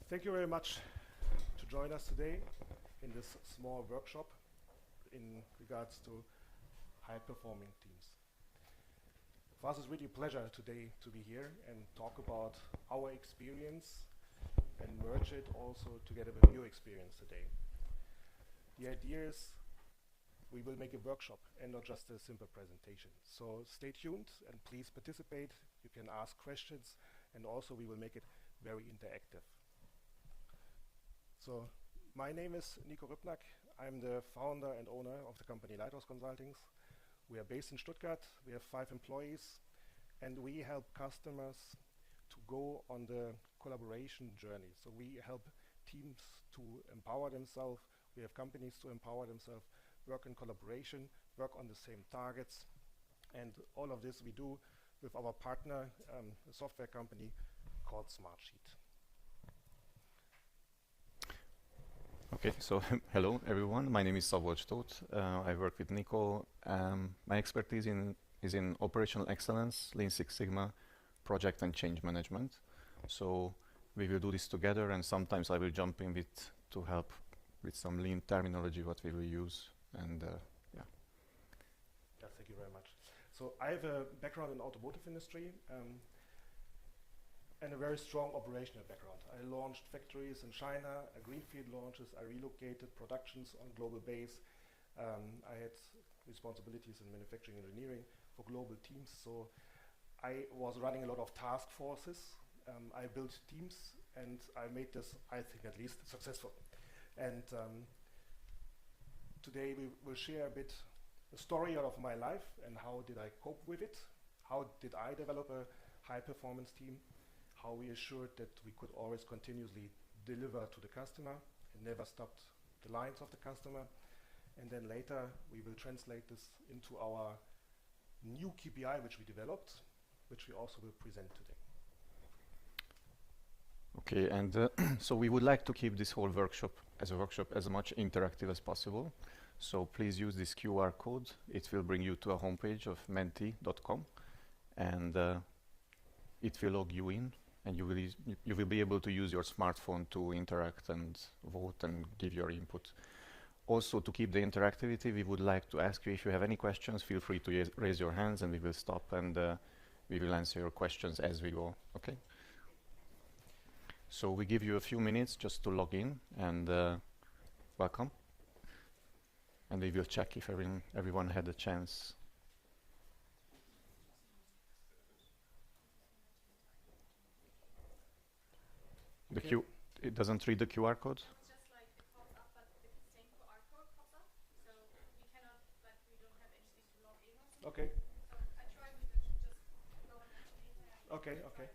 Thank you very much to join us today in this small workshop in regards to high-performing teams. For us, it's really a pleasure today to be here and talk about our experience and merge it also together with your experience today. The idea is we will make a workshop and not just a simple presentation. So stay tuned and please participate. You can ask questions, and also we will make it very interactive. So my name is Nico Röpnack. I'm the founder and owner of the company Lighthouse Consultings. We are based in Stuttgart. We have 5 employees, and we help customers to go on the collaboration journey. So we help teams to empower themselves. We have companies to empower themselves, work in collaboration, work on the same targets. And all of this we do with our partner, a software company called Smartsheet. Okay, so hello everyone. My name is Szabolcs Tóth. I work with Nico. My expertise is in operational excellence, Lean Six Sigma, project and change management. So we will do this together, and sometimes I will jump in with to help with some lean terminology what we will use. And yeah. Yeah, thank you very much. So I have a background in automotive industry and a very strong operational background. I launched factories in China, greenfield launches. I relocated productions on global base. I had responsibilities in manufacturing engineering for global teams. So I was running a lot of task forces. I built teams, and I made this, I think at least, successful. And today we will share a bit the story out of my life and how did I cope with it. How did I develop a high-performance team? How we assured that we could always continuously deliver to the customer and never stopped the lines of the customer. And then later we will translate this into our new KPI which we developed, which we also will present today. Okay, and so we would like to keep this whole workshop as much interactive as possible. So please use this QR code. It will bring you to a homepage of menti.com, and it will log you in, and you will be able to use your smartphone to interact and vote and give your input. Also, to keep the interactivity, we would like to ask you, if you have any questions, feel free to raise your hands, and we will stop and we will answer your questions as we go. Okay? So we give you a few minutes just to log in, and welcome. And we will check if everyone had a chance. Okay. It doesn't read the QR code? It's just like it pops up, but the same QR code pops up. So we cannot, like, we don't have anything to log in or something. Okay. So I tried with it, just go on later. Okay, okay.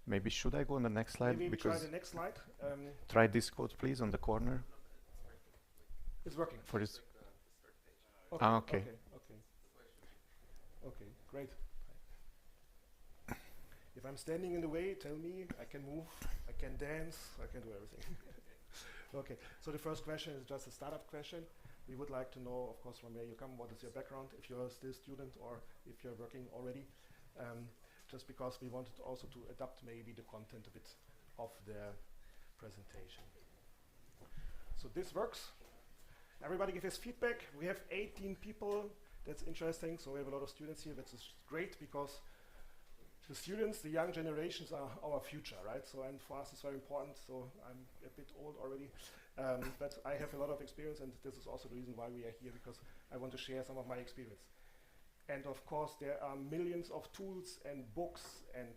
Maybe should I go on the next slide? Maybe because try the next slide. try this code, please, on the corner. It's working. For this. Okay, okay. Okay, okay. Okay, great. If I'm standing in the way, tell me. I can move, I can dance, I can do everything. Okay, so the first question is just a startup question. We would like to know, of course, from where you come, what is your background, if you're still a student or if you're working already. Just because we wanted also to adapt maybe the content a bit of the presentation. So this works. Everybody give us feedback. We have 18 people. That's interesting. So we have a lot of students here. That's great because the students, the young generations are our future, right? So, and for us it's very important. So I'm a bit old already, but I have a lot of experience, and this is also the reason why we are here, because I want to share some of my experience. And of course there are millions of tools and books, and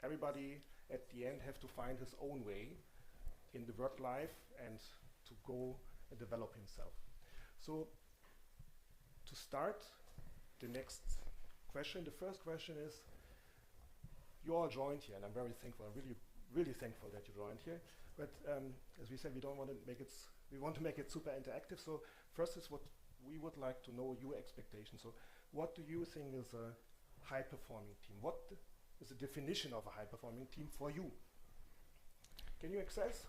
everybody at the end have to find his own way in the work life and to go and develop himself. So to start the next question, the first question is, you all joined here, and I'm very thankful. I'm really thankful that you joined here. But as we said, we don't want to make it. We want to make it super interactive. So first is what we would like to know your expectations. So what do you think is a high-performing team? What is the definition of a high-performing team for you? Can you access?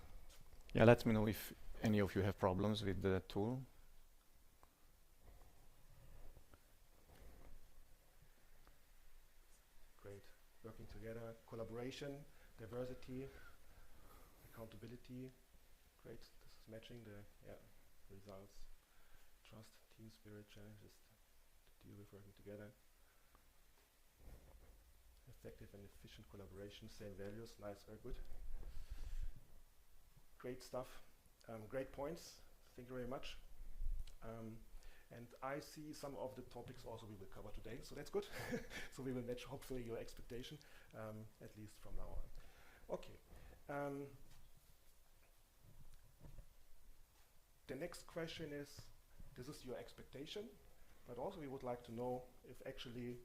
Yeah, let me know if any of you have problems with the tool. Great. Working together, collaboration, diversity, accountability, great. This is matching the results. Trust, team spirit, challenges to deal with working together. Effective and efficient collaboration, same values, nice, very good. Great stuff, great points. Thank you very much. And I see some of the topics also we will cover today, so that's good. So we will match hopefully your expectation, at least from now on. Okay. The next question is, this is your expectation, but also we would like to know if actually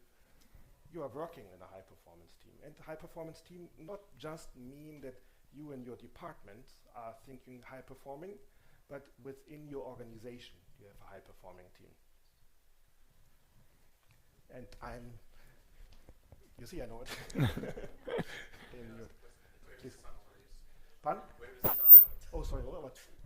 you are working in a high-performance team. And high-performance team not just mean that you and your department are thinking high-performing, but within your organization you have a high-performing team. And you see, I know it. Please. Pardon? Where is sometimes? Oh, sorry,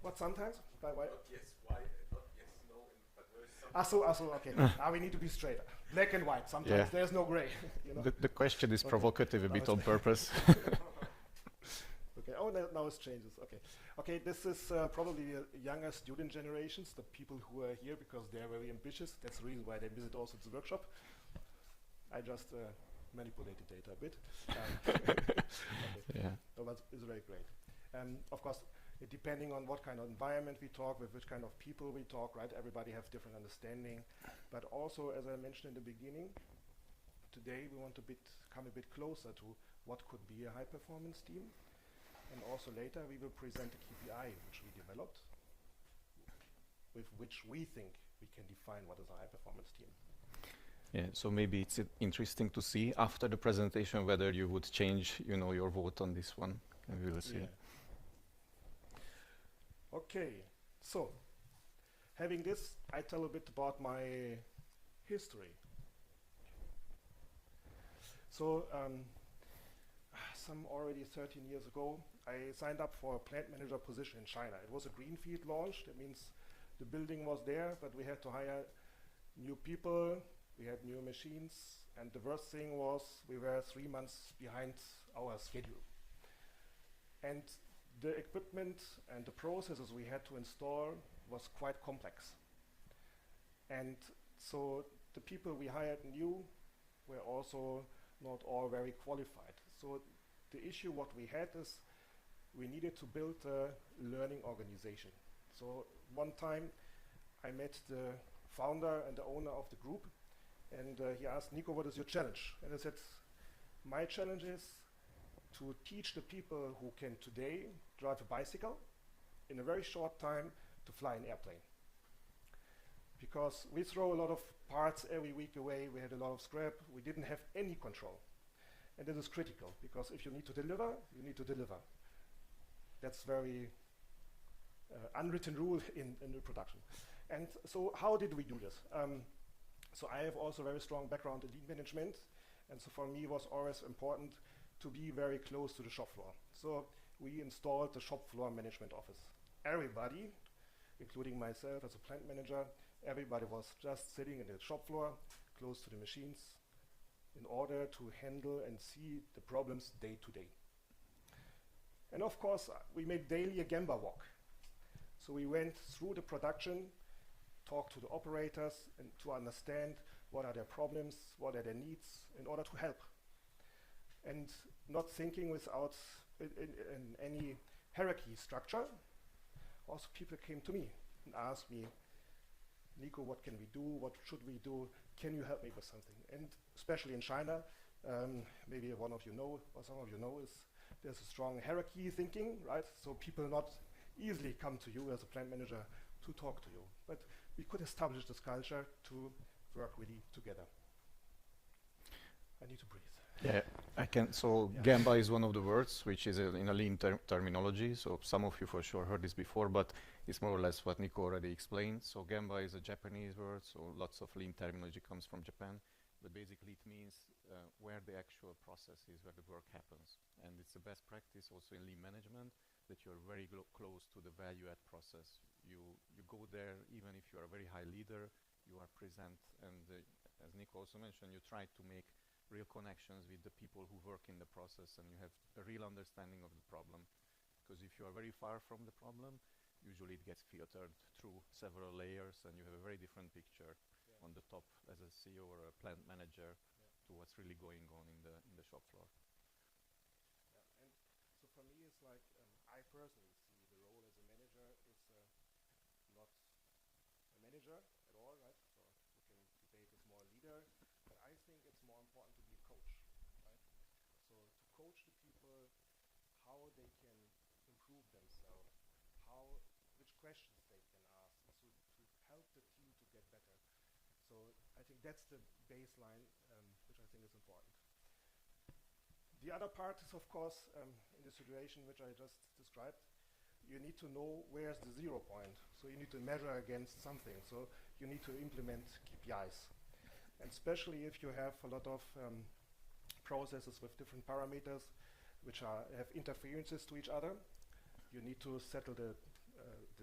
what sometimes? Why? Not yes, why, not yes, no, but where is sometimes? Okay. We need to be straight. Black and white, sometimes there's no gray. You know? The question is provocative a bit on purpose. Okay, now it changes, okay. Okay, this is probably the younger student generations, the people who are here because they're very ambitious. That's the reason why they visit also the workshop. I just manipulated data a bit. Yeah. No, but it's very great. Of course, depending on what kind of environment we talk, with which kind of people we talk, right? Everybody have different understanding. But also, as I mentioned in the beginning, today we want to come a bit closer to what could be a high-performance team. And also later we will present a KPI which we developed, with which we think we can define what is a high-performance team. Yeah, so maybe it's interesting to see after the presentation whether you would change, your vote on this one, and we will see. Yeah. Okay, so having this, I tell a bit about my history. So some already 13 years ago, I signed up for a plant manager position in China. It was a greenfield launch. That means the building was there, but we had to hire new people. We had new machines. And the worst thing was we were 3 months behind our schedule. And the equipment and the processes we had to install was quite complex. And so the people we hired new were also not all very qualified. So the issue what we had is we needed to build a learning organization. So one time I met the founder and the owner of the group, and he asked, Nico, what is your challenge? And I said, my challenge is to teach the people who can today drive a bicycle in a very short time to fly an airplane. Because we throw a lot of parts every week away, we had a lot of scrap, we didn't have any control. And this is critical, because if you need to deliver, you need to deliver. That's very unwritten rule in the production. And so how did we do this? So I have also a very strong background in lean management, and so for me it was always important to be very close to the shop floor. So we installed the shop floor management office. Everybody, including myself as a plant manager, everybody was just sitting in the shop floor, close to the machines, in order to handle and see the problems day to day. And of course, we made daily a Gemba walk. So we went through the production, talked to the operators, and to understand what are their problems, what are their needs, in order to help. And not thinking without in any hierarchy structure. Also, people came to me and asked me, Nico, what can we do? What should we do? Can you help me with something? And especially in China, maybe one of you know, or some of you know, is there's a strong hierarchy thinking, right? So people not easily come to you as a plant manager to talk to you. But we could establish this culture to work really together. I need to breathe. Yeah, I can. So Gemba is one of the words which is in a lean terminology. So some of you for sure heard this before, but it's more or less what Nico already explained. So Gemba is a Japanese word, so lots of lean terminology comes from Japan. But basically it means where the actual process is, where the work happens. And it's the best practice also in lean management that you're very close to the value add process. You go there, even if you're a very high leader, you are present. And as Nico also mentioned, you try to make real connections with the people who work in the process, and you have a real understanding of the problem. Because because if you are very far from the problem, usually it gets filtered through several layers, and you have a very different picture on the top as a CEO or a plant manager to what's really going on in the shop floor. Yeah, and so for me, it's like I personally see the role as a manager is not a manager at all, right? So we can debate it's more a leader, but I think it's more important to be a coach, right? So to coach the people how they can improve themselves, which questions they can ask, so to help the team to get better. So I think that's the baseline, which I think is important. The other part is, of course, in the situation which I just described, you need to know where's the 0 point. So you need to measure against something. So you need to implement KPIs. And especially if you have a lot of processes with different parameters which have interferences to each other, you need to settle the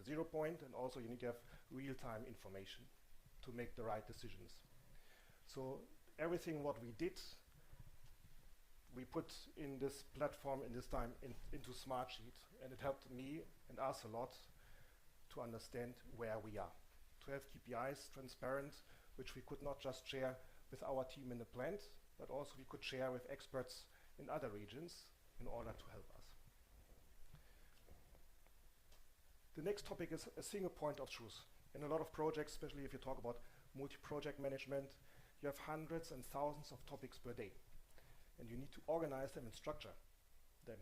0 point, and also you need to have real-time information to make the right decisions. So everything what we did, we put in this platform in this time into Smartsheet, and it helped me and us a lot to understand where we are, to have KPIs transparent, which we could not just share with our team in the plant, but also we could share with experts in other regions in order to help us. The next topic is a single point of truth. In a lot of projects, especially if you talk about multi-project management, you have hundreds and thousands of topics per day. And you need to organize them and structure them.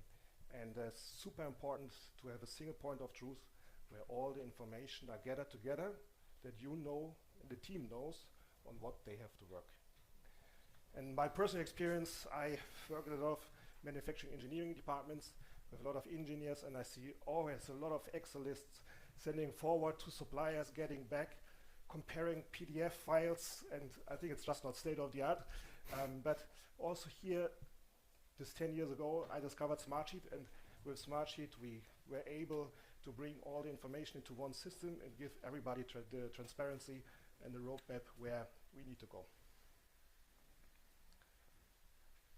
And it's super important to have a single point of truth where all the information are gathered together, that you know, and the team knows on what they have to work. And my personal experience, I work in a lot of manufacturing engineering departments with a lot of engineers, and I see always a lot of Excel lists sending forward to suppliers, getting back, comparing PDF files, and I think it's just not state of the art. But also here, this 10 years ago, I discovered Smartsheet, and with Smartsheet, we were able to bring all the information into one system and give everybody the transparency and the roadmap where we need to go.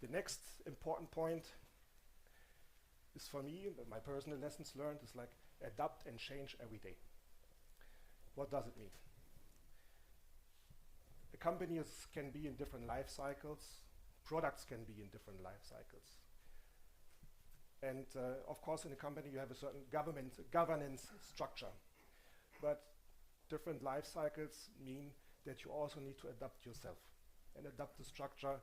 The next important point is for me, my personal lessons learned, is like adapt and change every day. What does it mean? The companies can be in different life cycles. Products can be in different life cycles. And of course, in a company, you have a certain governance structure. But different life cycles mean that you also need to adapt yourself and adapt the structure,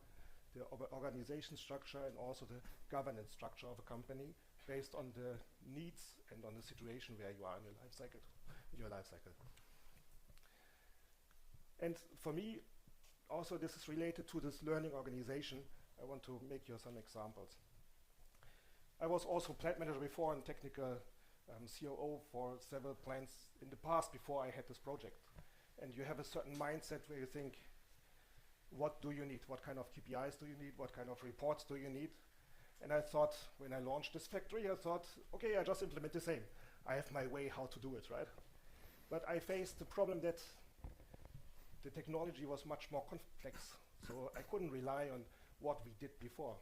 the organization structure, and also the governance structure of a company based on the needs and on the situation where you are in your life cycle. And for me, also this is related to this learning organization. I want to make you some examples. I was also plant manager before and technical COO for several plants in the past before I had this project. And you have a certain mindset where you think, what do you need? What kind of KPIs do you need? What kind of reports do you need? And I thought, when I launched this factory, I thought, okay, I just implement the same. I have my way how to do it, right? But I faced the problem that the technology was much more complex. So I couldn't rely on what we did before.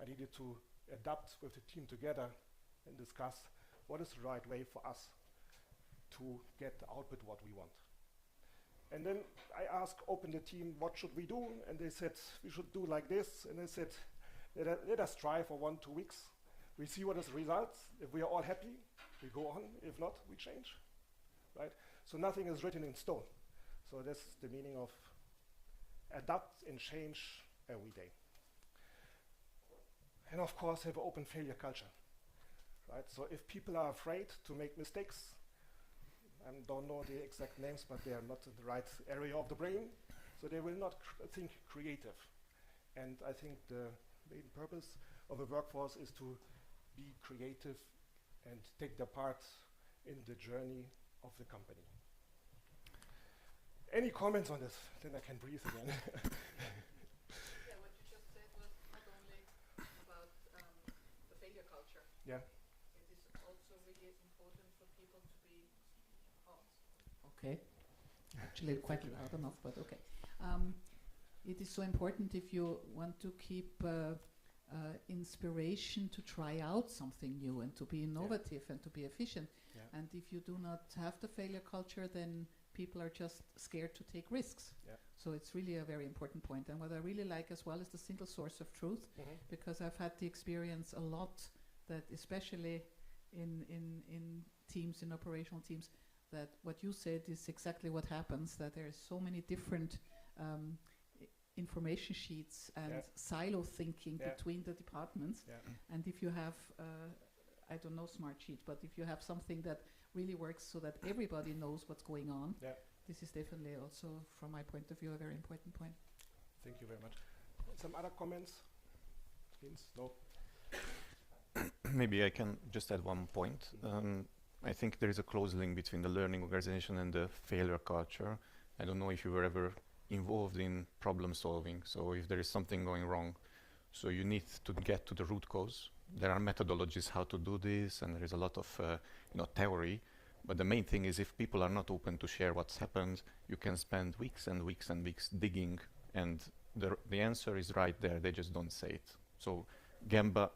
I needed to adapt with the team together and discuss what is the right way for us to get the output what we want. And then I asked, open the team, what should we do? And they said, we should do like this. And I said, let us try for 1-2 weeks. We see what is the results. If we are all happy, we go on. If not, we change, right? So nothing is written in stone. So that's the meaning of adapt and change every day. And of course, have an open failure culture, right? So if people are afraid to make mistakes, I don't know the exact names, but they are not in the right area of the brain, so they will not think creative. And I think the main purpose of a workforce is to be creative and take their part in the journey of the company. Any comments on this? Then I can breathe again. Yeah, what you just said was not only about the failure culture. Yeah. It is also really important for people to be Okay. Actually, quite loud enough, but okay. It is so important if you want to keep inspiration to try out something new and to be innovative and to be efficient. Yeah. And if you do not have the failure culture, then people are just scared to take risks. Yeah. So it's really a very important point. And what I really like as well is the single source of truth, because I've had the experience a lot that, especially in teams, in operational teams, that what you said is exactly what happens, that there is so many different information sheets and silo thinking between the departments. And if you have, I don't know Smartsheet, but if you have something that really works so that everybody knows what's going on, this is definitely also, from my point of view, a very important point. Thank you very much. Some other comments? Vince? No? Maybe I can just add one point. I think there is a close link between the learning organization and the failure culture. I don't know if you were ever involved in problem solving. So if there is something going wrong, so you need to get to the root cause. There are methodologies how to do this, and there is a lot of theory. But the main thing is, if people are not open to share what's happened, you can spend weeks and weeks and weeks digging, and the answer is right there. They just don't say it. So Gemba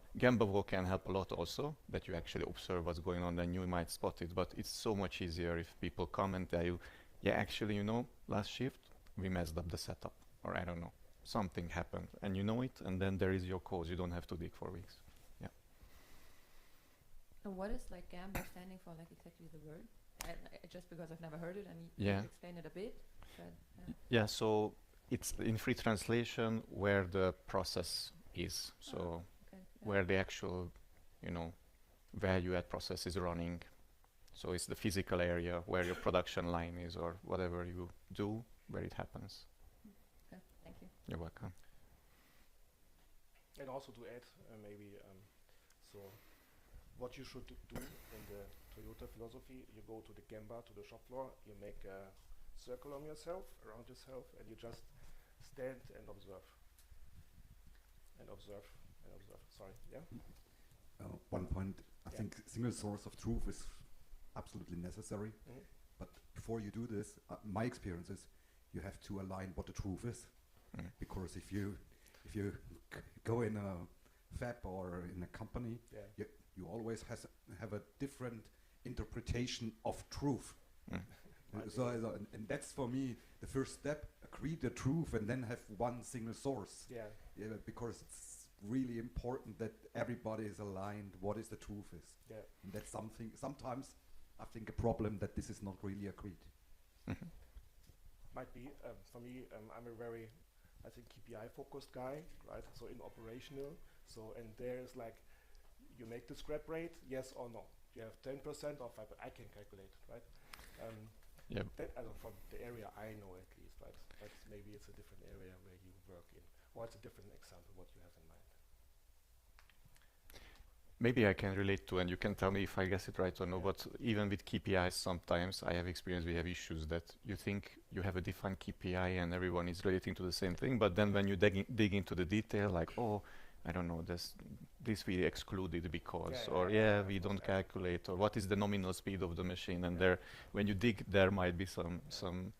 Wall can help a lot also, that you actually observe what's going on and you might spot it. But it's so much easier if people come and tell you, yeah, actually, last shift we messed up the setup, or I don't know, something happened, and you know it, and then there is your cause. You don't have to dig for weeks. Yeah. And what is like Gamba standing for, like exactly the word? Just because I've never heard it, and you explain it a bit. But, yeah, so it's in free translation where the process is. So where the actual, value add process is running. So it's the physical area where your production line is, or whatever you do, where it happens. Okay, thank you. You're welcome. And also to add, maybe, so what you should do in the Toyota philosophy, you go to the Gemba, to the shop floor, you make a circle on yourself, around yourself, and you just stand and observe. And observe, and observe. Sorry, yeah? One point, I think single source of truth is absolutely necessary. But before you do this, my experience is you have to align what the truth is. Because if you go in a fab or in a company, you always have a different interpretation of truth. And that's for me the first step: agree the truth and then have one single source. Because it's really important that everybody is aligned what is the truth is. And that's something, sometimes I think, a problem that this is not really agreed. Might be. For me, I'm a very, I think, KPI focused guy, right? So in operational, and there's like, you make the scrap rate, yes or no. You have 10% or 5%, I can calculate, right? That, from the area I know at least, right? But maybe it's a different area where you work in, or it's a different example what you have in mind. Maybe I can relate to, and you can tell me if I guess it right or no, but even with KPIs, sometimes I have experienced we have issues that you think you have a defined KPI and everyone is relating to the same thing, but then when you dig into the detail, like, oh, I don't know, this we excluded because, we don't calculate, or what is the nominal speed of the machine, and there, when you dig, there might be some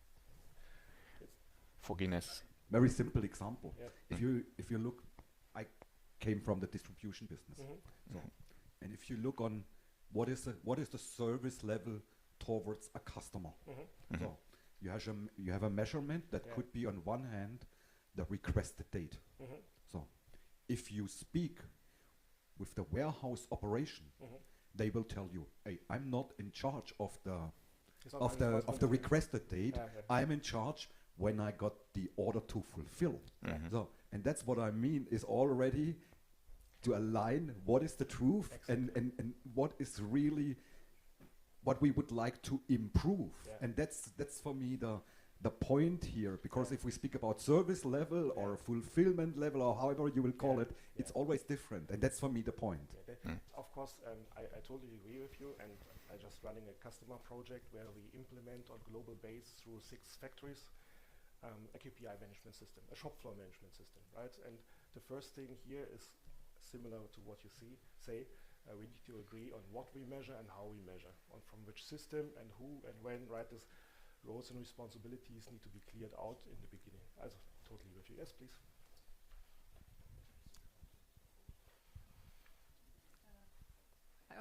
fogginess. Very simple example. If you look, I came from the distribution business. And if you look on what is the service level towards a customer, so you have a measurement that could be, on one hand, the requested date. So if you speak with the warehouse operation, they will tell you, hey, I'm not in charge of the requested date. I'm in charge when I got the order to fulfill. So, and that's what I mean, is already to align what is the truth and what is really what we would like to improve. And that's for me the point here, because if we speak about service level or fulfillment level, or however you will call it, it's always different, and that's for me the point. Of course, I totally agree with you, and I'm just running a customer project where we implement on global base through 6 factories a KPI management system, a shop floor management system, right? And the first thing here is similar to what you say. We need to agree on what we measure and how we measure, on from which system and who and when, right? This roles and responsibilities need to be cleared out in the beginning. Also, totally with you. Yes, please.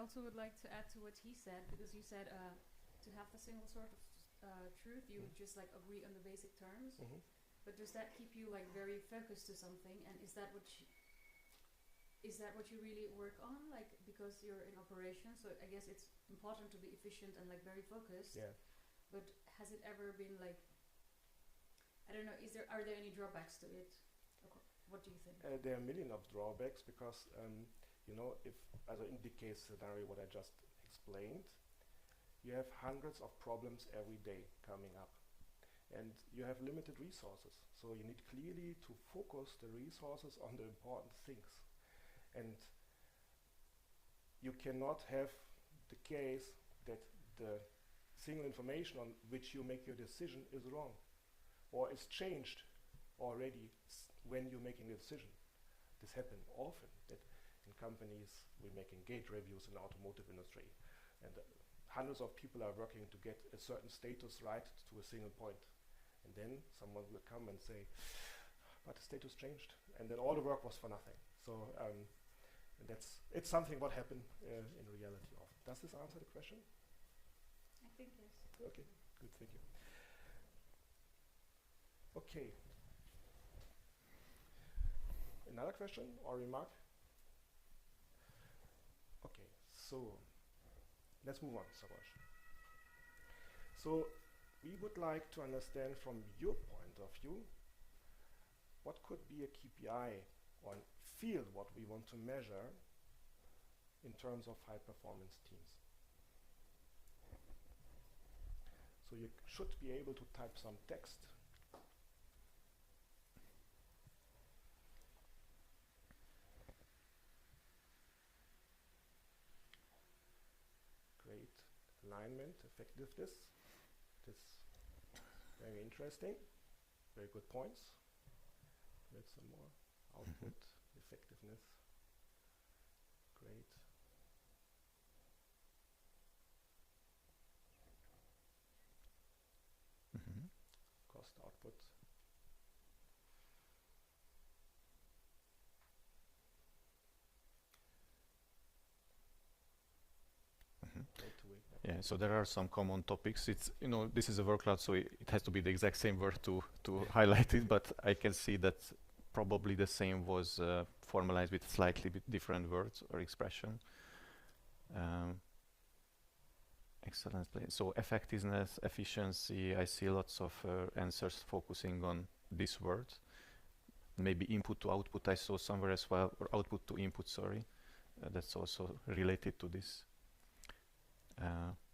also would like to add to what he said, because you said to have the single source of truth, you would just like agree on the basic terms. But does that keep you like very focused to something? And is that what you really work on? Like, because you're in operations, so I guess it's important to be efficient and like very focused. Yeah. But has it ever been like, I don't know, are there any drawbacks to it? What do you think? There are a million of drawbacks because, you know, if, also in the case scenario what I just explained, you have hundreds of problems every day coming up. And you have limited resources. So you need clearly to focus the resources on the important things. And you cannot have the case that the single information on which you make your decision is wrong or is changed already when you're making a decision. This happens often, that in companies we're making gate reviews in the automotive industry, and hundreds of people are working to get a certain status right to a single point. And then someone will come and say, but the status changed, and then all the work was for nothing. So and it's something what happened in reality often. Does this answer the question? I think yes. Okay, good, thank you. Okay. Another question or remark? Okay, so let's move on, Sarosh. So we would like to understand from your point of view, what could be a KPI or field what we want to measure in terms of high performance teams. So you should be able to type some text. Great alignment, effectiveness. This very interesting. Very good points. Let's some more. Output, effectiveness. Great. Cost output. Yeah, so there are some common topics. It's, you know, this is a word cloud, so it has to be the exact same word to highlight it, but I can see that probably the same was formalized with slightly bit different words or expression. Excellent. So effectiveness, efficiency, I see lots of answers focusing on this word. Maybe input to output I saw somewhere as well, or output to input, sorry. That's also related to this.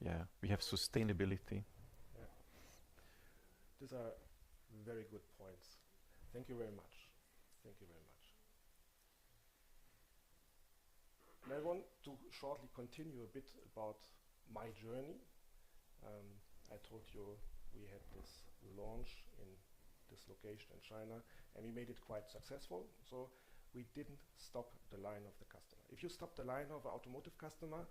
Yeah, we have sustainability. Yeah. These are very good points. Thank you very much. Thank you very much. And I want to shortly continue a bit about my journey. I told you we had this launch in this location in China, and we made it quite successful. So we didn't stop the line of the customer. If you stop the line of an automotive customer,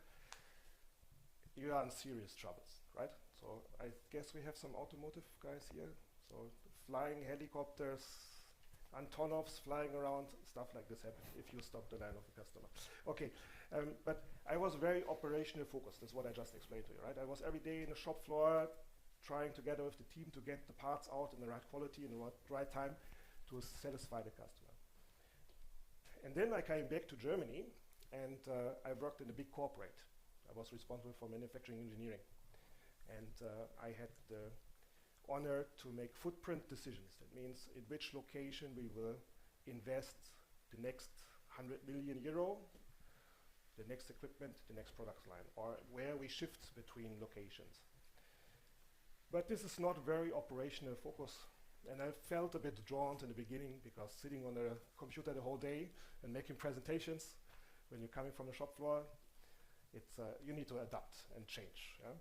you are in serious troubles, right? So I guess we have some automotive guys here. So flying helicopters, Antonovs flying around, stuff like this happens if you stop the line of the customer. Okay, but I was very operational focused. That's what I just explained to you, right? I was every day in the shop floor trying together with the team to get the parts out in the right quality in the right time to satisfy the customer. And then I came back to Germany, and I worked in a big corporate. I was responsible for manufacturing engineering. And I had the honor to make footprint decisions. That means in which location we will invest the next 100 million euro, the next equipment, the next product line, or where we shift between locations. But this is not very operational focus. And I felt a bit drawn in the beginning because sitting on the computer the whole day and making presentations, when you're coming from the shop floor, it's you need to adapt and change. Yeah?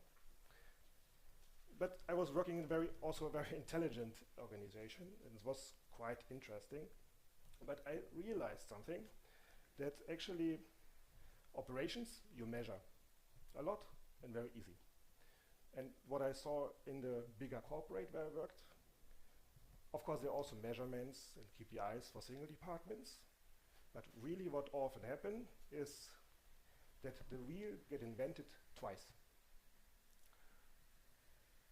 But I was working in also a very intelligent organization, and it was quite interesting. But I realized something, that actually operations you measure a lot and very easy. And what I saw in the bigger corporate where I worked, of course there are also measurements and KPIs for single departments, but really what often happens is that the wheel get invented twice.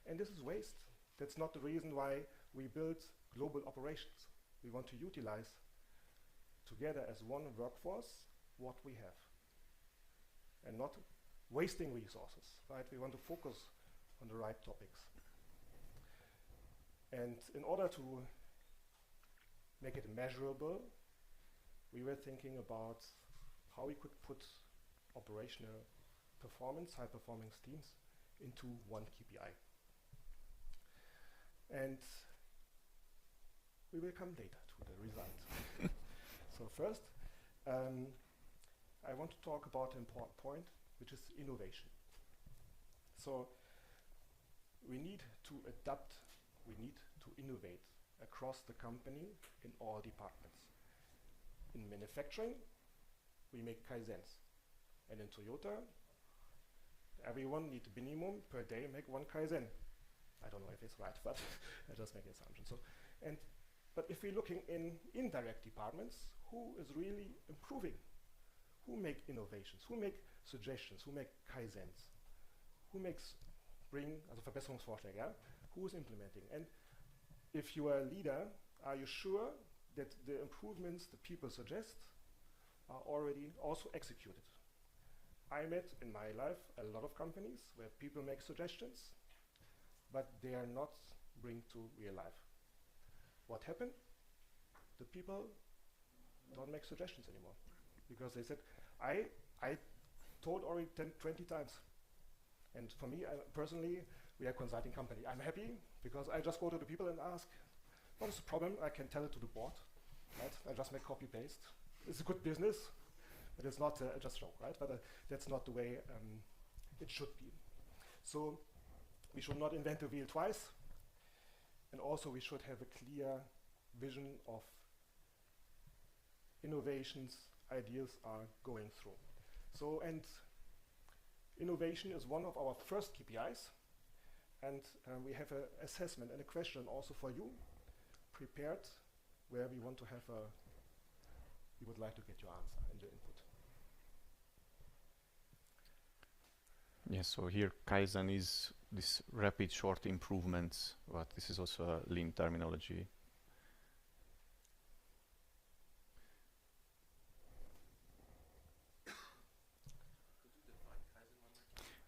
And this is waste. That's not the reason why we build global operations. We want to utilize together as one workforce what we have and not wasting resources, right? We want to focus on the right topics. And in order to make it measurable, we were thinking about how we could put operational performance, high-performing teams, into one KPI. And we will come later to the result. So first, I want to talk about an important point, which is innovation. So we need to adapt, we need to innovate across the company in all departments. In manufacturing, we make Kaizens. And in Toyota, everyone needs minimum per day make one Kaizen. I don't know if it's right, but I just make an assumption. So, but if we're looking in indirect departments, who is really improving? Who make innovations? Who make suggestions? Who make Kaizens? Who also Verbesserungsvorschläge, yeah? Who is implementing? And if you are a leader, are you sure that the improvements the people suggest are already also executed? I met in my life a lot of companies where people make suggestions, but they are not bring to real life. What happened? The people don't make suggestions anymore because they said, I told already 20 times. And for me, personally, we are a consulting company. I'm happy because I just go to the people and ask, what is the problem? I can tell it to the board, right? I just make copy-paste. It's a good business, but it's not just a joke, right? But that's not the way it should be. So we should not invent the wheel twice. And also we should have a clear vision of innovations, ideas are going through. So, and innovation is one of our first KPIs. And we have an assessment and a question also for you prepared where we want to have we would like to get your answer and your input. Yes, so here Kaizen is this rapid short improvements, but this is also a lean terminology.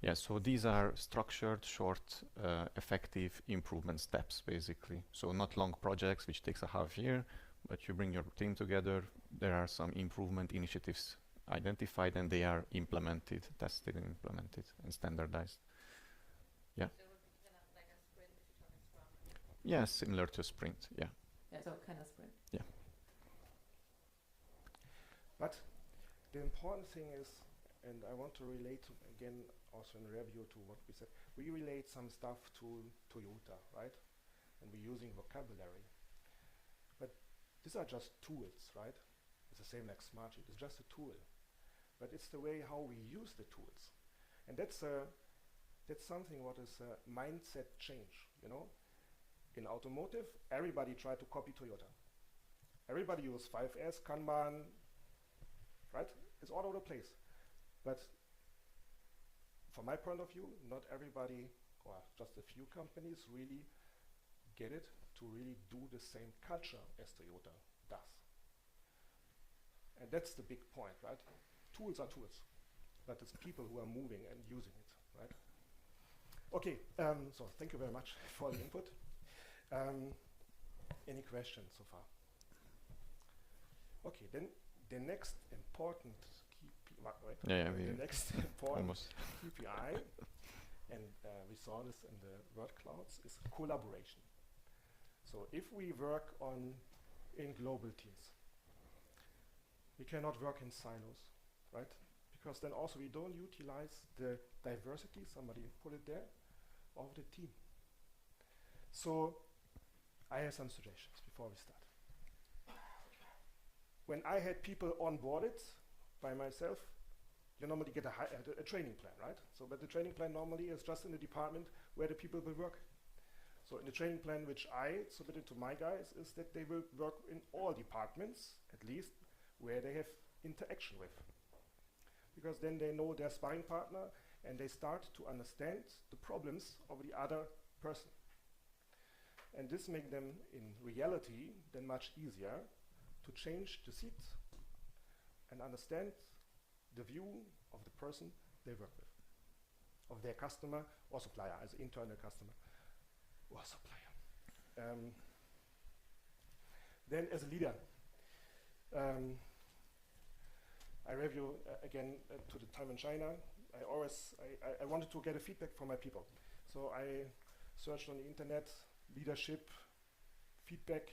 Yeah, so these are structured, short, effective improvement steps, basically. So not long projects, which takes a half year, but you bring your team together. There are some improvement initiatives identified, and they are implemented, tested, and implemented, and standardized. Yeah. So it would be kind of like a sprint if you're talking Scrum. Yeah, similar to sprint. Yeah. Yeah, so kind of sprint. Yeah. But the important thing is, and I want to relate again also in review to what we said, we relate some stuff to Toyota, right? And we're using vocabulary. But these are just tools, right? It's the same like Smartsheet, it's just a tool. But it's the way how we use the tools. And that's something what is a mindset change, you know? In automotive, everybody tried to copy Toyota. Everybody use 5S, Kanban, right? It's all over the place. But from my point of view, not everybody, or just a few companies really get it to really do the same culture as Toyota does. And that's the big point, right? Tools are tools, but it's people who are moving and using it, right? Okay, so thank you very much for the input. Any questions so far? Okay, then the next important KPI, the next important KPI, and we saw this in the word clouds, is collaboration. So if we work in global teams, we cannot work in silos, right? Because then also we don't utilize the diversity, somebody put it there, of the team. So I have some suggestions before we start. When I had people onboarded by myself, you normally get a training plan, right? So, but the training plan normally is just in the department where the people will work. So in the training plan which I submitted to my guys is that they will work in all departments, at least, where they have interaction with. because then they know their sparring partner and they start to understand the problems of the other person. And this makes them, in reality, then much easier to change the seat and understand the view of the person they work with, of their customer or supplier, as internal customer or supplier. Then as a leader, I review again to the time in China. I wanted to get a feedback from my people. So I searched on the internet, leadership, feedback.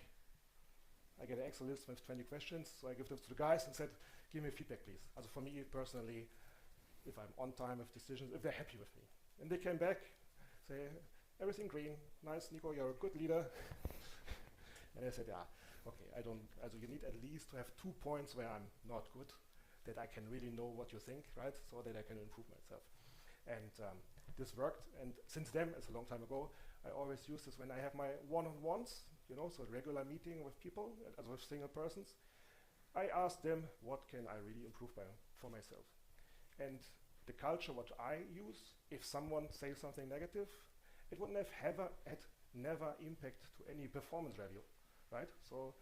I get an Excel list with 20 questions, so I give them to the guys and said, give me feedback, please. Also for me personally, if I'm on time with decisions, if they're happy with me. And they came back, say, everything green, nice, Nico, you're a good leader. And I said, yeah, okay, also you need at least to have 2 points where I'm not good, that I can really know what you think, right? So that I can improve myself. And this worked, and since then, it's a long time ago, I always use this when I have my one-on-ones, you know, so a regular meeting with people, as with single persons. I ask them, what can I really improve for myself? And the culture what I use, if someone says something negative, it wouldn't have had never impact to any performance review, right? So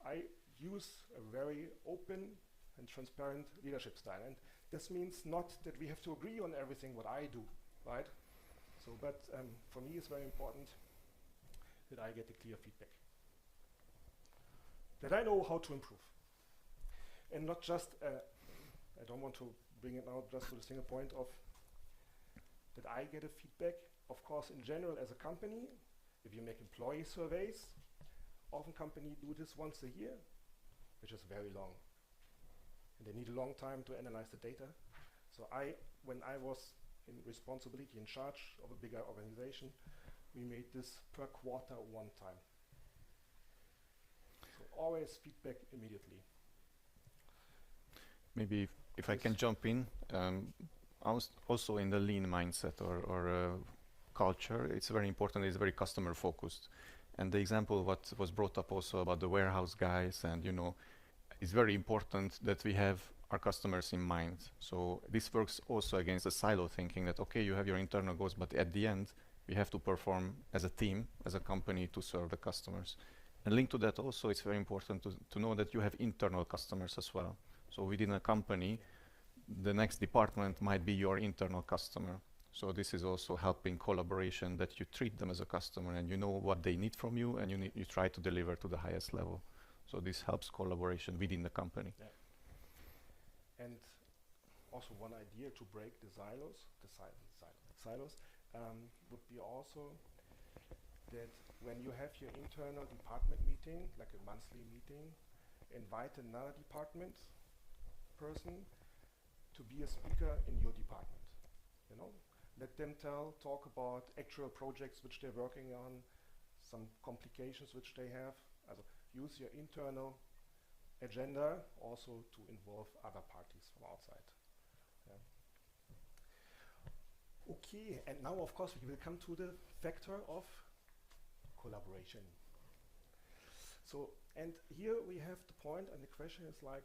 I use a very open and transparent leadership style. And this means not that we have to agree on everything what I do, right? So, but for me it's very important that I get the clear feedback, that I know how to improve. And not just, I don't want to bring it now just to the single point of that I get a feedback. Of course, in general, as a company, if you make employee surveys, often companies do this once a year, which is very long. And they need a long time to analyze the data. So when I was in responsibility, in charge of a bigger organization, we made this per quarter one time. So always feedback immediately. Maybe if I can jump in, also in the lean mindset or culture, it's very important, it's very customer focused. And the example what was brought up also about the warehouse guys, and you know, it's very important that we have our customers in mind. So this works also against the silo thinking that, okay, you have your internal goals, but at the end, we have to perform as a team, as a company to serve the customers. And linked to that also, it's very important to know that you have internal customers as well. So within a company, the next department might be your internal customer. So this is also helping collaboration, that you treat them as a customer and you know what they need from you, and you try to deliver to the highest level. So this helps collaboration within the company. Yeah. And also one idea to break the silos, would be also that when you have your internal department meeting, like a monthly meeting, invite another department person to be a speaker in your department. You know, let them talk about actual projects which they're working on, some complications which they have. Use your internal agenda also to involve other parties from outside. Yeah. Okay, and now of course we will come to the factor of collaboration. So, and here we have the point, and the question is like,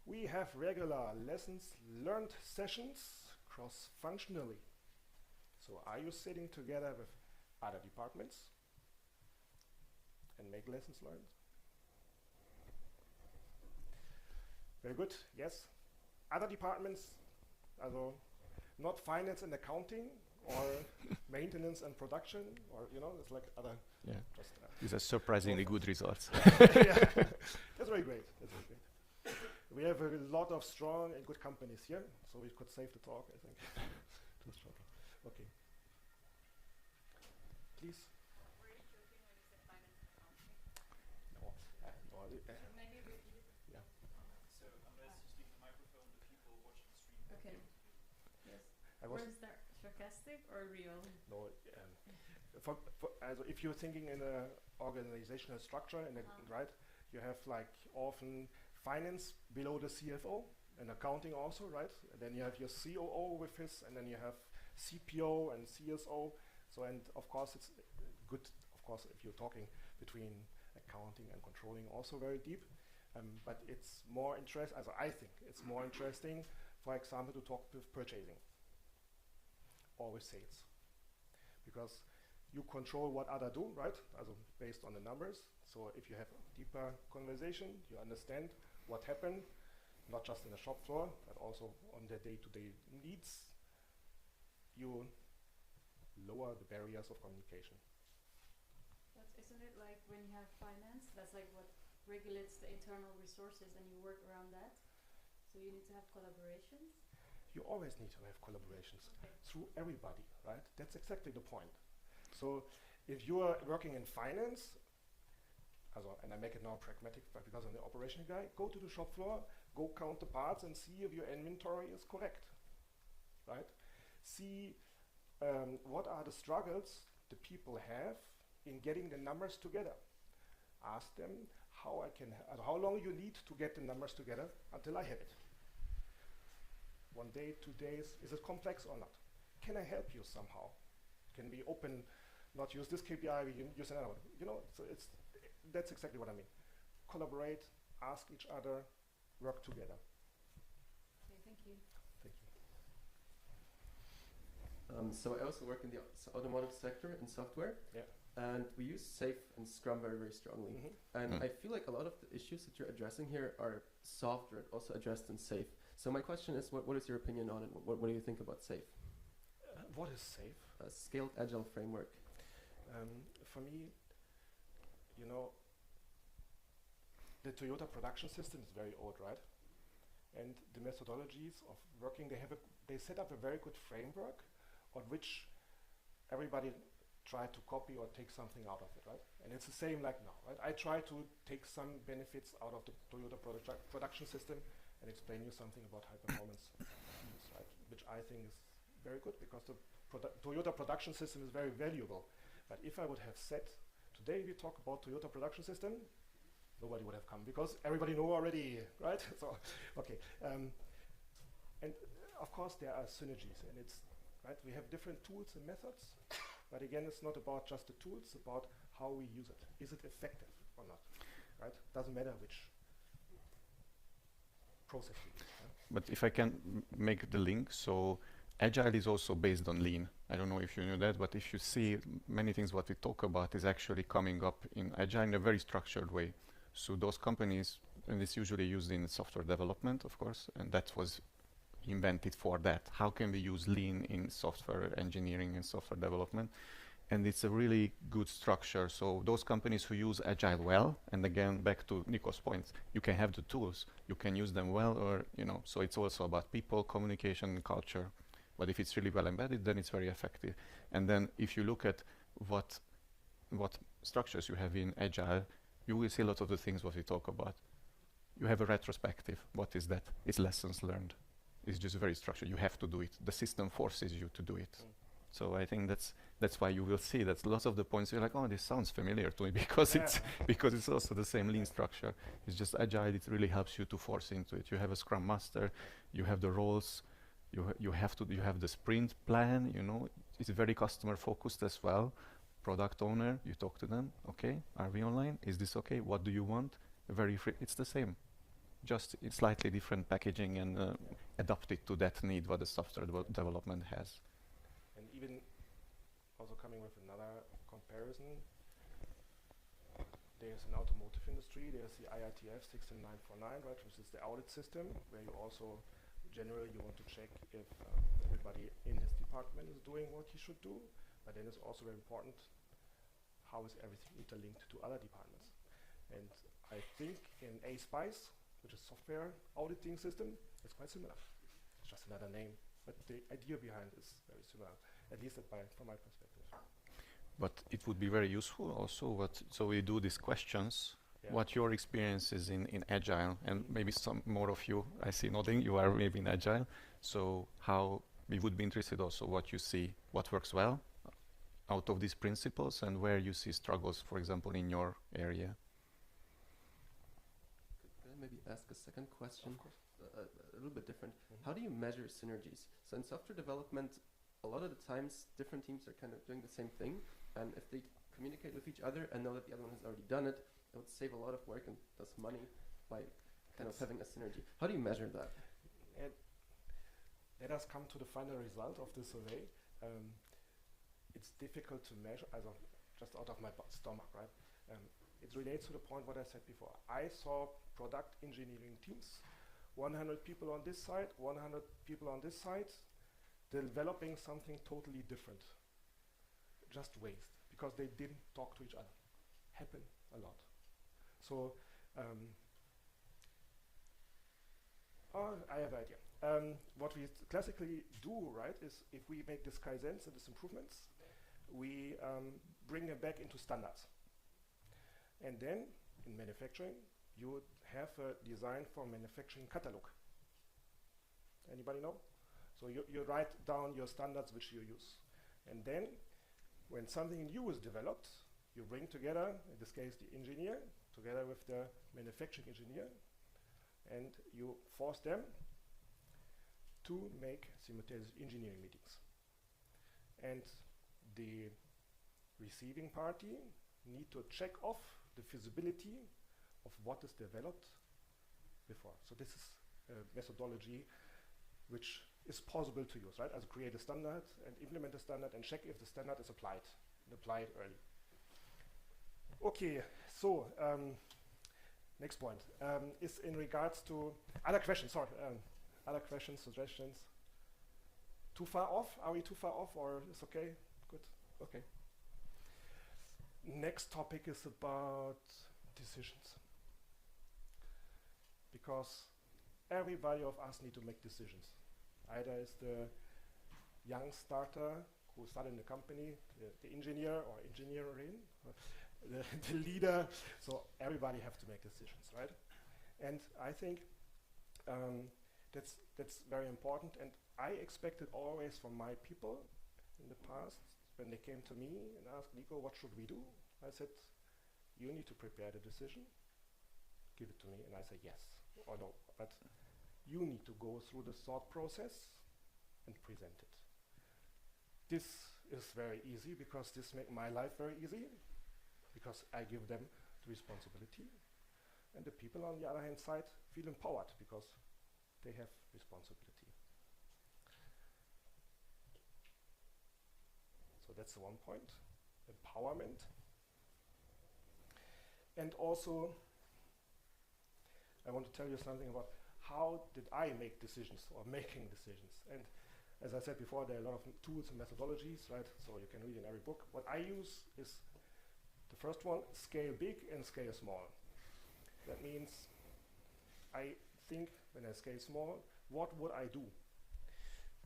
we have regular lessons learned sessions cross-functionally. So are you sitting together with other departments and make lessons learned? Very good, yes. Other departments, also not finance and accounting, or maintenance and production, or you know, it's like other. Yeah. These are surprisingly good results. Yeah. That's very great. That's very great. We have a lot of strong and good companies here, so we could save the talk, I think. Too short. Okay. Please. Were you joking when you said finance and accounting? No. Maybe repeat. Yeah. So unless you speak in the microphone, the people watching the stream. Okay. Yes. Was that sarcastic or real? No. Also if you're thinking in an organizational structure, right, you have like often finance below the CFO, and accounting also, right? And then you have your COO with his, and then you have CPO and CSO. So, and of course it's good, of course, if you're talking between accounting and controlling, also very deep. But it's more interesting, I think it's more interesting for example, to talk with purchasing or with sales. Because you control what others do, right? Also based on the numbers. So if you have a deeper conversation, you understand what happened, not just in the shop floor, but also on their day-to-day needs. You lower the barriers of communication. But isn't it like when you have finance, that's like what regulates the internal resources and you work around that? So you need to have collaborations? You always need to have collaborations through everybody, right? That's exactly the point. So if you are working in finance, and I make it now pragmatic, but because I'm the operation guy, go to the shop floor, go count the parts and see if your inventory is correct, right? See what are the struggles the people have in getting the numbers together. Ask them how long you need to get the numbers together until I have it. 1 day, 2 days, is it complex or not? Can I help you somehow? Can we open, not use this KPI, we use another one. You know, so that's exactly what I mean. Collaborate, ask each other, work together. Okay, thank you. Thank you. So I also work in the automotive sector in software. Yeah. And we use SAFe and Scrum very, very strongly. And I feel like a lot of the issues that you're addressing here are solved or also addressed in SAFe. So my question is, what is your opinion on it? What do you think about SAFe? What is SAFe? A scaled agile framework. For me, you know, the Toyota production system is very old, right? And the methodologies of working, they set up a very good framework on which everybody try to copy or take something out of it, right? And it's the same like now, right? I try to take some benefits out of the Toyota production system and explain you something about high performance teams, right? Which I think is very good because the Toyota production system is very valuable. But if I would have said, today we talk about Toyota production system, nobody would have come because everybody know already, right? So, okay. And of course there are synergies and it's, right? We have different tools and methods, but again, it's not about just the tools, it's about how we use it. Is it effective or not, right? Doesn't matter which process we use. Yeah? But if I can make the link, so Agile is also based on Lean. I don't know if you knew that, but if you see many things what we talk about is actually coming up in Agile in a very structured way. So those companies, and it's usually used in software development, of course, and that was invented for that. How can we use Lean in software engineering and software development? And it's a really good structure. So those companies who use Agile well, and again, back to Nico's point, you can have the tools, you can use them well, or, you know, so it's also about people, communication, and culture. But if it's really well embedded, then it's very effective. And then if you look at what structures you have in Agile, you will see a lot of the things what we talk about. You have a retrospective. What is that? It's lessons learned. It's just very structured. You have to do it. The system forces you to do it. So I think that's why you will see that lots of the points you're like, oh, this sounds familiar to me because because it's also the same Lean structure. It's just Agile. It really helps you to force into it. You have a Scrum Master. You have the roles. You have the sprint plan. You know, it's very customer focused as well. Product owner, you talk to them. Okay, are we online? Is this okay? What do you want? It's the same. Just in slightly different packaging and adapted to that need what the software development has. And even also coming with another comparison, there's an automotive industry, there's the IITF 16949, right, which is the audit system, where you also, generally you want to check if everybody in his department is doing what he should do, but then it's also very important, how is everything interlinked to other departments. And I think in A-Spice, which is software auditing system, it's quite similar. It's just another name, but the idea behind is very similar, at least from my perspective. But it would be very useful also, so we do these questions, what your experience is in Agile, and maybe some more of you, I see nodding, you are maybe in Agile, so how we would be interested also what you see, what works well out of these principles and where you see struggles, for example, in your area. Maybe ask a second question, a little bit different. How do you measure synergies? So in software development, a lot of the times different teams are kind of doing the same thing, and if they communicate with each other and know that the other one has already done it, it would save a lot of work and thus money by kind of having a synergy. How do you measure that? let us come to the final result of this survey. It's difficult to measure, just out of my stomach, right? It relates to the point what I said before. I saw product engineering teams, 100 people on this side, 100 people on this side, developing something totally different. Just waste, because they didn't talk to each other. Happen a lot. So, I have an idea. What we classically do, right, is if we make these Kaizens and these improvements, we bring them back into standards. And then, in manufacturing, you would have a design for manufacturing catalog. Anybody know? So you write down your standards which you use. And then, when something new is developed, you bring together, in this case the engineer, together with the manufacturing engineer, and you force them to make simultaneous engineering meetings. And the receiving party need to check off the feasibility of what is developed before. So this is a methodology which is possible to use, right? As create a standard and implement a standard and check if the standard is applied, and apply it early. Okay, so next point is in regards to other questions, other questions, suggestions. Too far off? Are we too far off, or is okay? Good, okay. Next topic is about decisions. Because everybody of us need to make decisions. Either is the young starter who started in the company, the engineer or engineering, the leader. So everybody have to make decisions, right? And I think that's very important. And I expected always from my people in the past, when they came to me and asked, Nico, what should we do? I said, you need to prepare the decision, give it to me, and I say yes or no. But you need to go through the thought process and present it. This is very easy because this makes my life very easy, because I give them the responsibility. And the people on the other hand side feel empowered because they have responsibility. So that's the one point, empowerment. And also, I want to tell you something about how did I make decisions or making decisions. And as I said before, there are a lot of tools and methodologies, right? So you can read in every book. What I use is the first one, scale big and scale small. That means I think when I scale small, what would I do?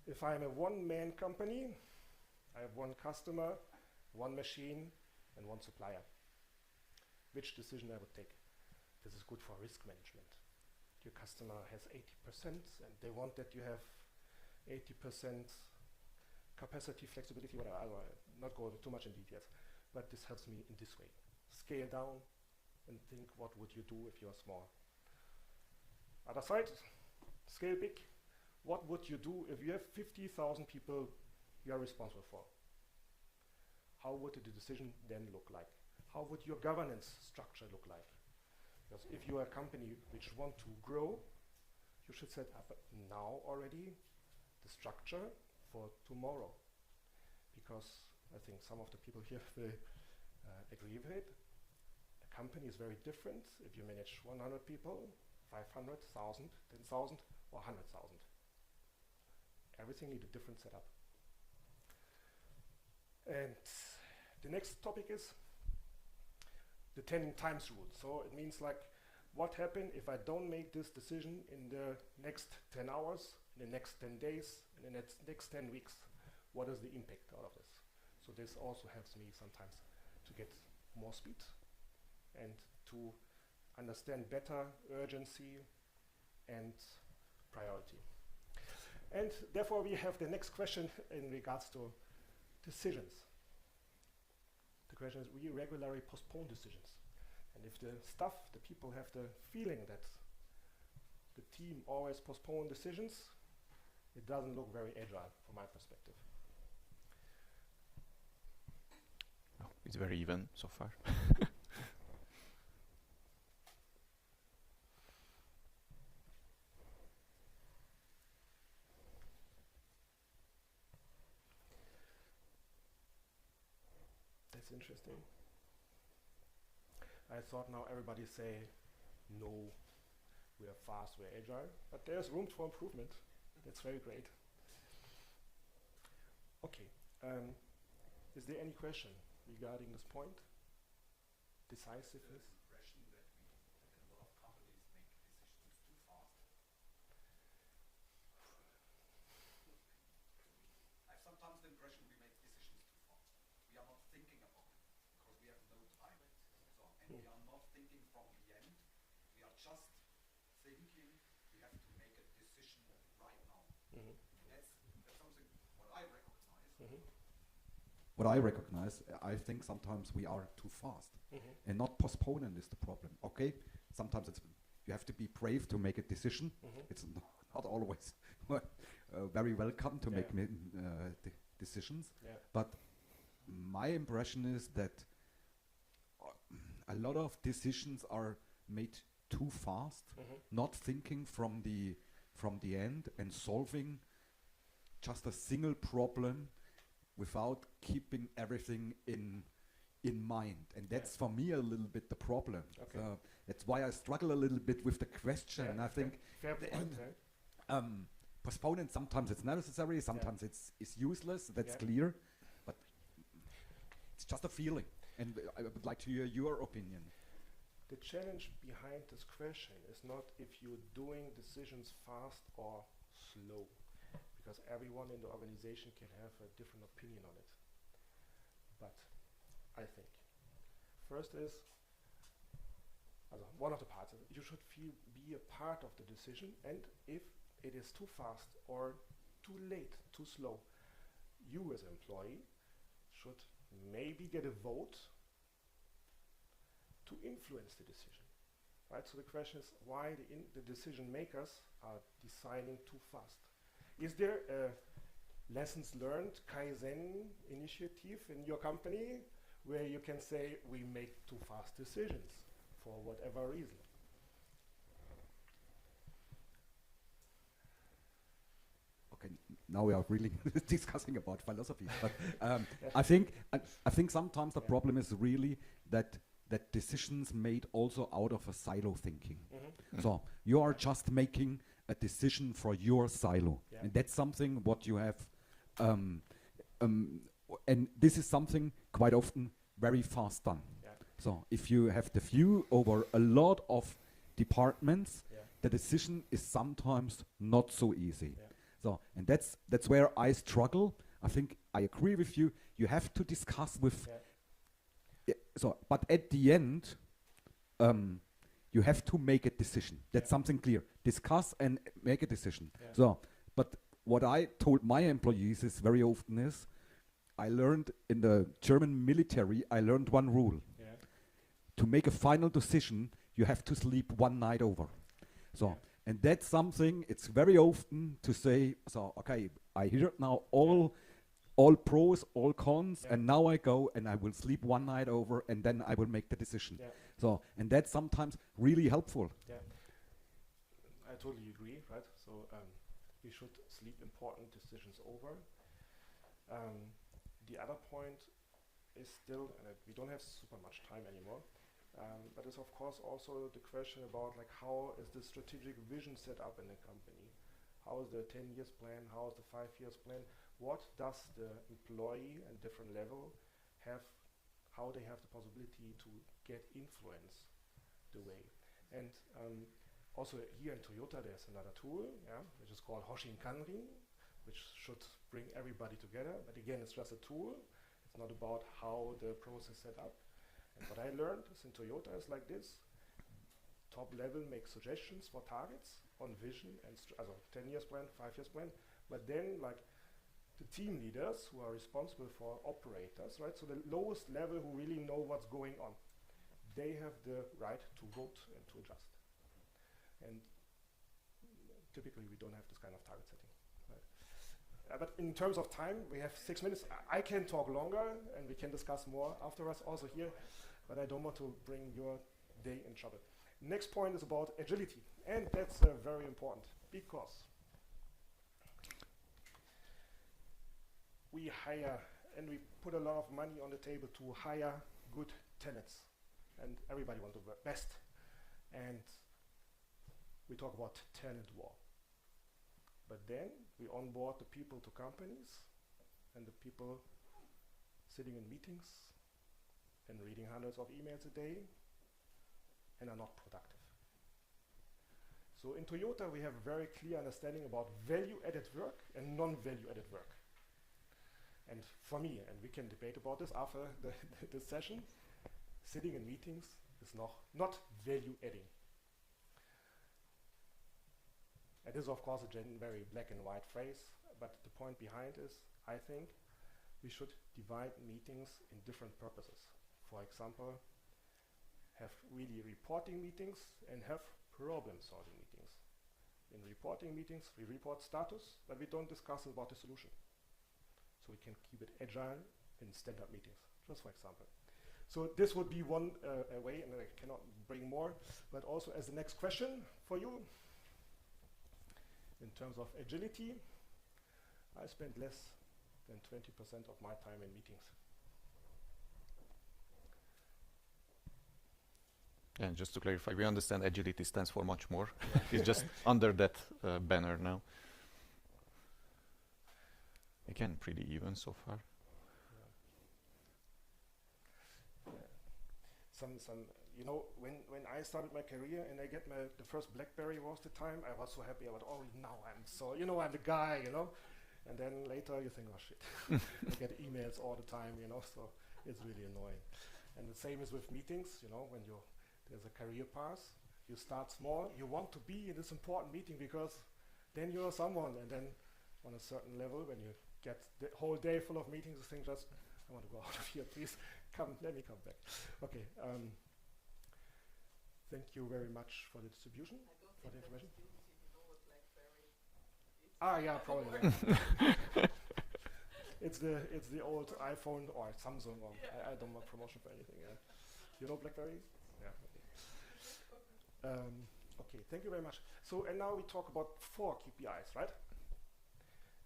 If I'm a one-man company, I have one customer, one machine, and one supplier. Which decision I would take? This is good for risk management. Your customer has 80% and they want that you have 80% capacity, flexibility, whatever. I will not go too much in details, but this helps me in this way. Scale down and think what would you do if you're small. Other side, scale big. What would you do if you have 50,000 people you are responsible for? How would the decision then look like? How would your governance structure look like? Because if you are a company which want to grow, you should set up now already the structure for tomorrow. Because I think some of the people here will agree with it. A company is very different if you manage 100 people, 500, 1,000, 10,000 or 100,000. Everything needs a different setup. And the next topic is the 10 times rule. So it means like, what happens if I don't make this decision in the next 10 hours, in the next 10 days, in the next 10 weeks? What is the impact out of this? So this also helps me sometimes to get more speed and to understand better urgency and priority. And therefore we have the next question in regards to decisions. The question is, we regularly postpone decisions. And if the people have the feeling that the team always postpone decisions, it doesn't look very agile from my perspective. Oh, it's very even so far. It's interesting. I thought now everybody say, no, we are fast, we're agile, but there's room for improvement. That's very great. Okay, is there any question regarding this point? Decisiveness? Impression that a lot of companies make decisions too fast. I have sometimes the impression we make decisions too fast. We are not thinking about it because we have no time. So, and we are not thinking from the end. We are just thinking we have to make a decision right now. That's something what I recognize. What I recognize, I think sometimes we are too fast. And not postponing is the problem. Okay, sometimes you have to be brave to make a decision. It's not always very welcome to make decisions. But my impression is that a lot of decisions are made too fast, not thinking from the end and solving just a single problem without keeping everything in mind. And that's for me a little bit the problem. Okay. That's why I struggle a little bit with the question. I think fair point, postponing, sometimes it's necessary, sometimes it's useless, that's clear, but it's just a feeling. And I would like to hear your opinion. The challenge behind this question is not if you're doing decisions fast or slow, because everyone in the organization can have a different opinion on it. But I think first is, one of the parts, you should be a part of the decision, and if it is too fast or too late, too slow, you as an employee should maybe get a vote to influence the decision, right? So the question is why the decision makers are deciding too fast. Is there a lessons learned Kaizen initiative in your company where you can say we make too fast decisions for whatever reason? Okay, now we are really discussing about philosophy. But I think sometimes the problem is really that decisions made also out of a silo thinking. So you are just making a decision for your silo, and that's something what you have. And this is something quite often very fast done. So if you have the view over a lot of departments, the decision is sometimes not so easy. So, and that's where I struggle. I think I agree with you. You have to discuss with. So, but at the end, you have to make a decision. That's something clear. Discuss and make a decision. So, but what I told my employees is very often is, I learned in the German military, I learned one rule. To make a final decision, you have to sleep one night over. So, and that's something, it's very often to say, so, okay, I hear now all pros, all cons, and now I go and I will sleep one night over and then I will make the decision. So, and that's sometimes really helpful. I totally agree, right? So, we should sleep important decisions over. The other point is still, and we don't have super much time anymore, but it's of course also the question about like how is the strategic vision set up in the company? How is the 10 years plan? How is the 5 years plan? What does the employee at different level have, how they have the possibility to get influence the way? And also here in Toyota there's another tool, which is called Hoshin Kanrin, which should bring everybody together. But again, it's just a tool. It's not about how the process set up. And what I learned is in Toyota is like this. Top level makes suggestions for targets on vision and 10 years plan, 5 years plan. But then like the team leaders who are responsible for operators, right? So the lowest level who really know what's going on, they have the right to vote and to adjust. And typically we don't have this kind of target setting. But in terms of time, we have 6 minutes. I can talk longer and we can discuss more afterwards also here, but I don't want to bring your day in trouble. Next point is about agility, and that's very important because we hire and we put a lot of money on the table to hire good talents, and everybody wants to work best. And we talk about talent war. But then we onboard the people to companies, and the people sitting in meetings and reading hundreds of emails a day and are not productive. So in Toyota, we have a very clear understanding about value-added work and non-value-added work. And for me, and we can debate about this after the session, sitting in meetings is not value-adding. And this is, of course, a very black and white phrase, but the point behind is, I think, we should divide meetings in different purposes. For example, have really reporting meetings and have problem-solving meetings. In reporting meetings, we report status, but we don't discuss about the solution. So we can keep it agile in standard meetings, just for example. So this would be one way, and I cannot bring more, but also as the next question for you, in terms of agility, I spend less than 20% of my time in meetings. And just to clarify, we understand agility stands for much more. It's just under that banner now. Again, pretty even so far. You know, when I started my career and I get the first BlackBerry was the time, I was so happy about, oh, now I'm the guy, you know. And then later you think, oh shit, I get emails all the time, you know, so it's really annoying. And the same is with meetings, you know, when there's a career path, you start small, you want to be in this important meeting because then you're someone, and then on a certain level, when you get the whole day full of meetings, you think just, I want to go out of here, please, let me come back. Okay, thank you very much for the distribution, for the information. Yeah, probably. It's the old iPhone or Samsung, or I don't want promotion for anything. Yeah. You know BlackBerry? Yeah. Okay, thank you very much. So, and now we talk about 4 KPIs, right?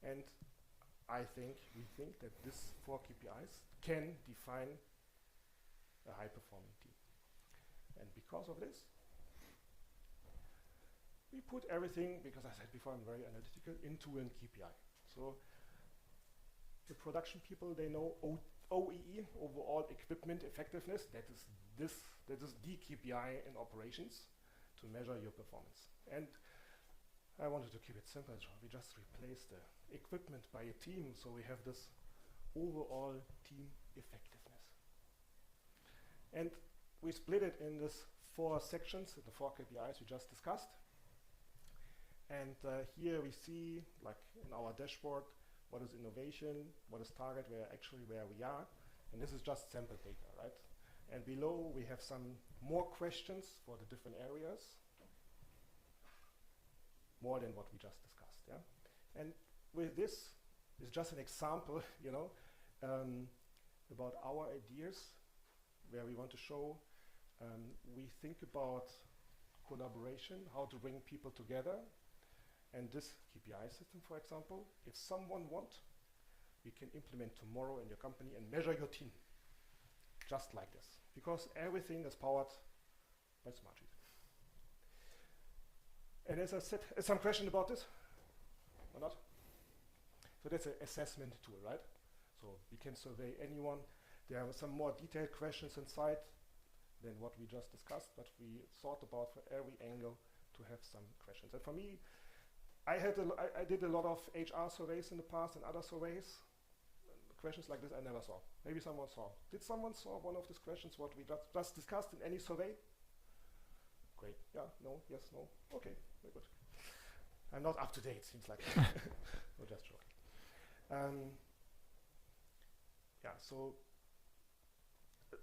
And we think that these 4 KPIs can define a high-performing team. And because of this, we put everything, because I said before I'm very analytical, into a KPI. So the production people, they know OEE, overall equipment effectiveness. That is the KPI in operations to measure your performance. And I wanted to keep it simple. So we just replace the equipment by a team, so we have this overall team effectiveness. And we split it in this 4 sections, the 4 KPIs we just discussed. And here we see, like in our dashboard, what is innovation, what is target, where we are. And this is just sample data, right? And below we have some more questions for the different areas, more than what we just discussed, yeah? And with this, is just an example, you know, about our ideas, where we want to show, we think about collaboration, how to bring people together. And this KPI system, for example, if someone wants, we can implement tomorrow in your company and measure your team, just like this. Because everything is powered by Smartsheet. And as I said, some question about this, or not? So that's an assessment tool, right? So we can survey anyone. There are some more detailed questions inside than what we just discussed, but we thought about for every angle to have some questions. And for me, I did a lot of HR surveys in the past and other surveys. Questions like this I never saw. Maybe someone saw. Did someone saw one of these questions, what we just discussed in any survey? Great. Yeah, no, yes, no. Okay, very good. I'm not up to date, seems like. No, just joking. Yeah, so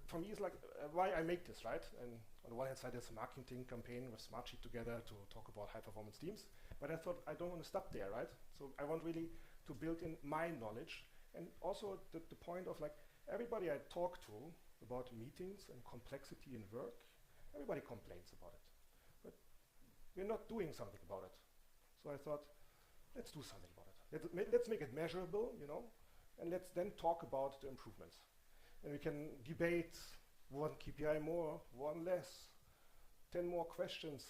for me, it's like why I make this, right? And on the one hand side, there's a marketing campaign with Smartsheet together to talk about high-performance teams. But I thought I don't want to stop there, right? So I want really to build in my knowledge, and also the point of like everybody I talk to about meetings and complexity in work, everybody complains about it, but we're not doing something about it. So I thought, let's do something about it. Let's make it measurable, you know. and let's then talk about the improvements. And we can debate 1 KPI more, 1 less, 10 more questions.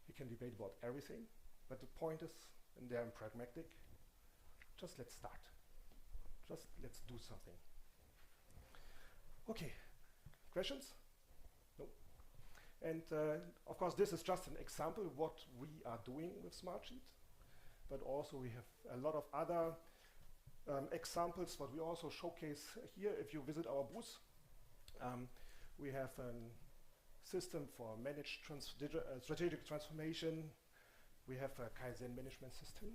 We can debate about everything, but the point is, and there I'm pragmatic, just let's start. Just let's do something. Okay, questions? No? And of course, this is just an example of what we are doing with Smartsheet, but also we have a lot of other examples what we also showcase here. If you visit our booth, we have a system for managed strategic transformation. We have a Kaizen management system.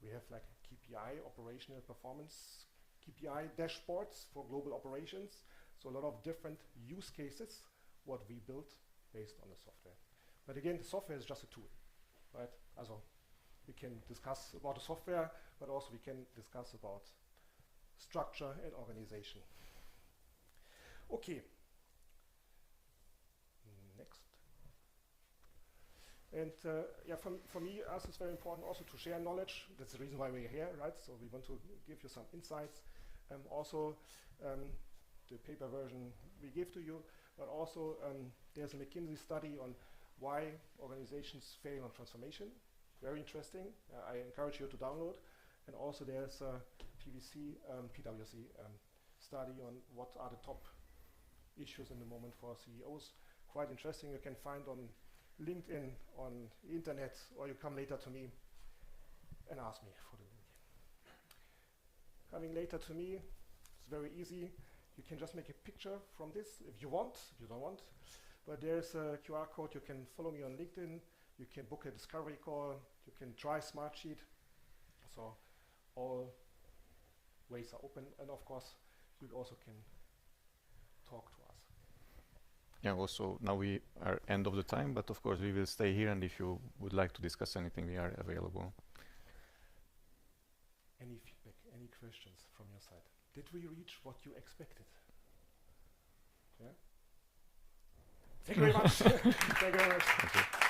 We have like KPI, operational performance, KPI dashboards for global operations. So a lot of different use cases what we built based on the software. But again, the software is just a tool, right? Also, we can discuss about the software, but also we can discuss about structure and organization. Okay. Next. And yeah, for me, as it's very important also to share knowledge. That's the reason why we're here, right? So we want to give you some insights. Also, the paper version we give to you, but also there's a McKinsey study on why organizations fail on transformation. Very interesting. I encourage you to download. And also there's a PwC study on what are the top issues in the moment for CEOs. Quite interesting. You can find on LinkedIn, on the internet, or you come later to me and ask me for the link. Coming later to me, it's very easy. You can just make a picture from this if you want, if you don't want. But there's a QR code. You can follow me on LinkedIn. You can book a discovery call. You can try Smartsheet. So all ways are open. And of course, you also can talk to us. Yeah, also now we are end of the time, but of course we will stay here, and if you would like to discuss anything, we are available. Any feedback, any questions from your side? Did we reach what you expected? Yeah? Thank you very much. Thank you very much.